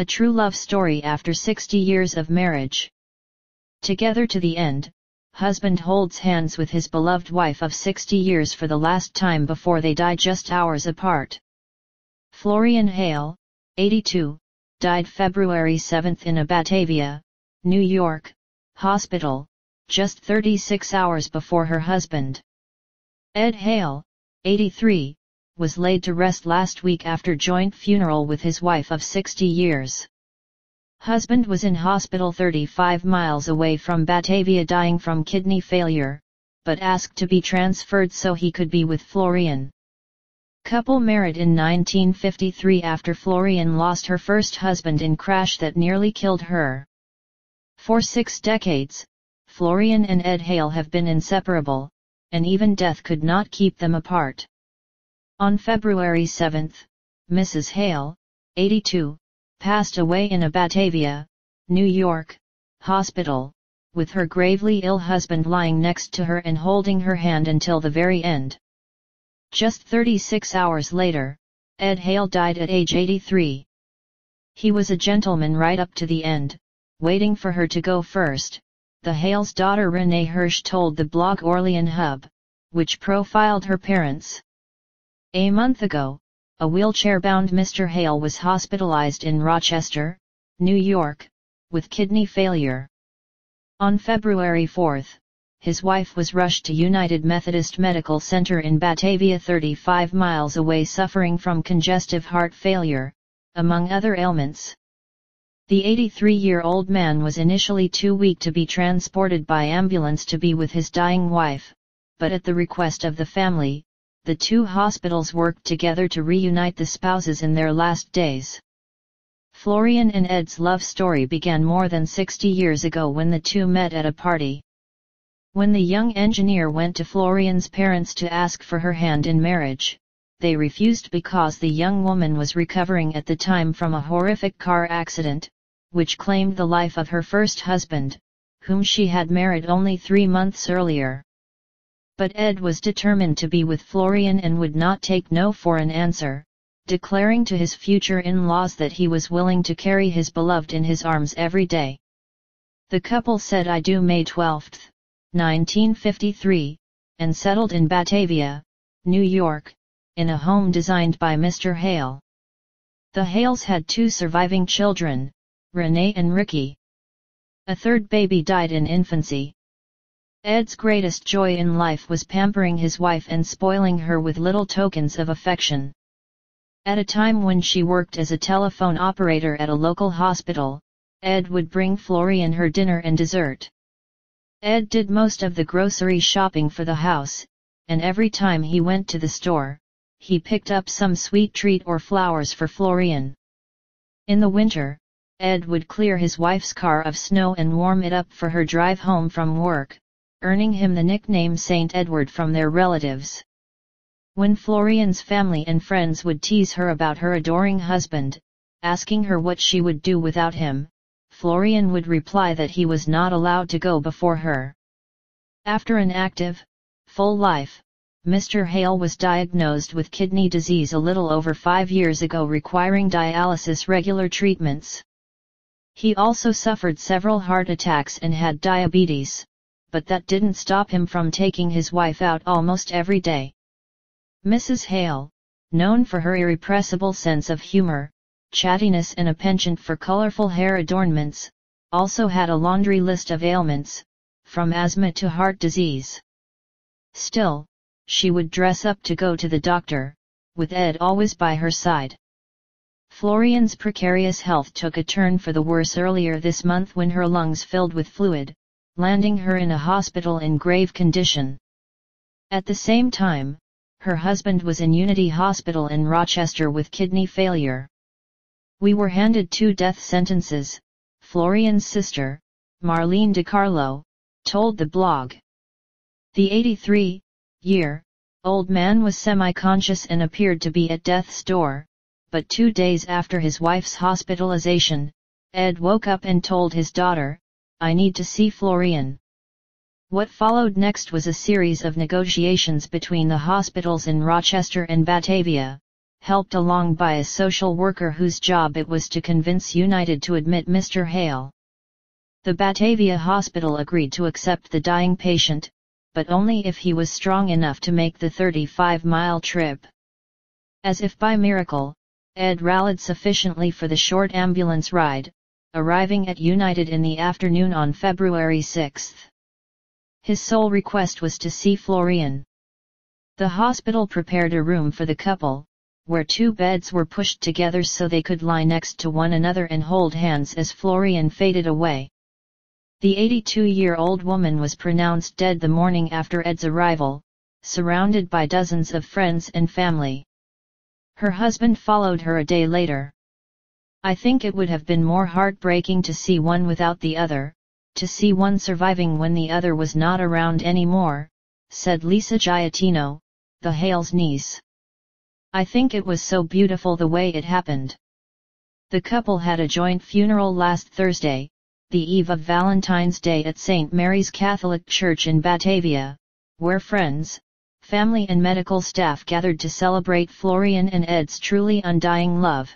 A true love story after 60 years of marriage. Together to the end, husband holds hands with his beloved wife of 60 years for the last time before they die just hours apart. Florian Hale, 82, died February 7 in a Batavia, New York, hospital, just 36 hours before her husband. Ed Hale, 83, was laid to rest last week after joint funeral with his wife of 60 years. Husband was in hospital 35 miles away from Batavia dying from kidney failure, but asked to be transferred so he could be with Florian. Couple married in 1953 after Florian lost her first husband in crash that nearly killed her. For 6 decades, Florian and Ed Hale have been inseparable, and even death could not keep them apart. On February 7, Mrs. Hale, 82, passed away in a Batavia, New York, hospital, with her gravely ill husband lying next to her and holding her hand until the very end. Just 36 hours later, Ed Hale died at age 83. He was a gentleman right up to the end, waiting for her to go first, the Hale's daughter Renee Hirsch told the blog Orlean Hub, which profiled her parents. A month ago, a wheelchair-bound Mr. Hale was hospitalized in Rochester, New York, with kidney failure. On February 4, his wife was rushed to United Methodist Medical Center in Batavia 35 miles away suffering from congestive heart failure, among other ailments. The 83-year-old man was initially too weak to be transported by ambulance to be with his dying wife, but at the request of the family, the two hospitals worked together to reunite the spouses in their last days. Florian and Ed's love story began more than 60 years ago when the two met at a party. When the young engineer went to Florian's parents to ask for her hand in marriage, they refused because the young woman was recovering at the time from a horrific car accident, which claimed the life of her first husband, whom she had married only 3 months earlier. But Ed was determined to be with Florian and would not take no for an answer, declaring to his future in-laws that he was willing to carry his beloved in his arms every day. The couple said "I do" May 12, 1953, and settled in Batavia, New York, in a home designed by Mr. Hale. The Hales had 2 surviving children, Renee and Ricky. A third baby died in infancy. Ed's greatest joy in life was pampering his wife and spoiling her with little tokens of affection. At a time when she worked as a telephone operator at a local hospital, Ed would bring Florian her dinner and dessert. Ed did most of the grocery shopping for the house, and every time he went to the store, he picked up some sweet treat or flowers for Florian. In the winter, Ed would clear his wife's car of snow and warm it up for her drive home from work, earning him the nickname Saint Edward from their relatives. When Florian's family and friends would tease her about her adoring husband, asking her what she would do without him, Florian would reply that he was not allowed to go before her. After an active, full life, Mr. Hale was diagnosed with kidney disease a little over 5 years ago, requiring dialysis regular treatments. He also suffered several heart attacks and had diabetes, but that didn't stop him from taking his wife out almost every day. Mrs. Hale, known for her irrepressible sense of humor, chattiness and a penchant for colorful hair adornments, also had a laundry list of ailments, from asthma to heart disease. Still, she would dress up to go to the doctor, with Ed always by her side. Florian's precarious health took a turn for the worse earlier this month when her lungs filled with fluid, landing her in a hospital in grave condition. At the same time, her husband was in Unity Hospital in Rochester with kidney failure. "We were handed 2 death sentences," Florian's sister, Marlene DiCarlo, told the blog. The 83-year-old man was semi-conscious and appeared to be at death's door, but 2 days after his wife's hospitalization, Ed woke up and told his daughter, "I need to see Florian." What followed next was a series of negotiations between the hospitals in Rochester and Batavia, helped along by a social worker whose job it was to convince United to admit Mr. Hale. The Batavia hospital agreed to accept the dying patient, but only if he was strong enough to make the 35-mile trip. As if by miracle, Ed rallied sufficiently for the short ambulance ride, arriving at United in the afternoon on February 6. His sole request was to see Florian. The hospital prepared a room for the couple, where 2 beds were pushed together so they could lie next to one another and hold hands as Florian faded away. The 82-year-old woman was pronounced dead the morning after Ed's arrival, surrounded by dozens of friends and family. Her husband followed her a day later. "I think it would have been more heartbreaking to see one without the other, to see one surviving when the other was not around anymore," said Lisa Giattino, the Hales' niece. "I think it was so beautiful the way it happened." The couple had a joint funeral last Thursday, the eve of Valentine's Day at St. Mary's Catholic Church in Batavia, where friends, family and medical staff gathered to celebrate Florian and Ed's truly undying love.